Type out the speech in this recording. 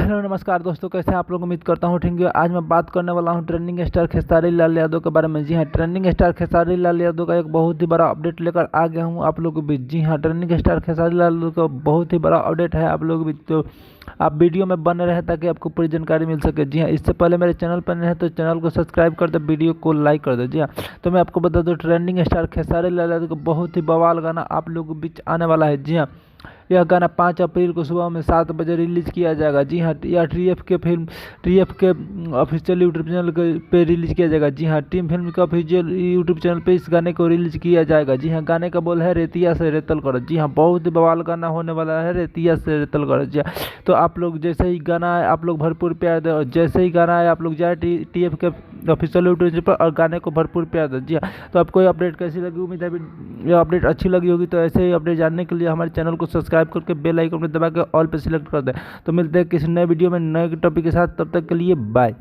Hello नमस्कार दोस्तों, कैसे हैं आप लोग। उम्मीद करता हूँ ठीक है। आज मैं बात करने वाला हूँ ट्रेंडिंग स्टार खेसारी लाल यादव के बारे में। जी हाँ, ट्रेंडिंग स्टार खेसारी लाल यादव का एक बहुत ही बड़ा अपडेट लेकर आ गया हूँ आप लोगों के बीच। जी हाँ, ट्रेंडिंग स्टार खेसारी लाल यादव का बहुत ही बड़ा अपडेट है आप लोगों के बीच, तो आप वीडियो में बने रहे ताकि आपको पूरी जानकारी मिल सके। जी हाँ, इससे पहले मेरे चैनल पर नहीं है तो चैनल को सब्सक्राइब कर दे, वीडियो को लाइक कर दे। जी हाँ, तो मैं आपको बता दूँ ट्रेंडिंग स्टार खेसारी लाल यादव का बहुत ही बवाल गाना आप लोगों के बीच आने वाला है। जी हाँ, यह गाना 5 अप्रैल को सुबह में 7 बजे रिलीज़ किया जाएगा। जी हाँ, यह टीएफ के ऑफिशियल यूट्यूब चैनल पे रिलीज़ किया जाएगा। जी हाँ, टीम फिल्म का ऑफिशियल यूट्यूब चैनल पे इस गाने को रिलीज़ किया जाएगा। जी हाँ, गाने का बोल है रेतिया से रेतल करो। जी हाँ, बहुत ही बवाल गाना होने वाला है रेतिया से रेतल करो। जी हाँ, तो आप लोग जैसे ही गाना आए आप लोग भरपूर प्यार दें, और जैसे ही गाना आए आप लोग जाए टीएफ के ऑफिशियल यूट्यूब चैनल पर और गाने को भरपूर प्यार दें। जी हाँ, तो आपको ये अपडेट कैसी लगी, उम्मीद है ये अपडेट अच्छी लगी होगी। तो ऐसे ही अपडेट जानने के लिए हमारे चैनल को सब्सक्राइब करके बेल आइकन में दबा के ऑल पे सिलेक्ट कर दें। तो मिलते हैं किसी नए वीडियो में नए टॉपिक के साथ, तब तक के लिए बाय।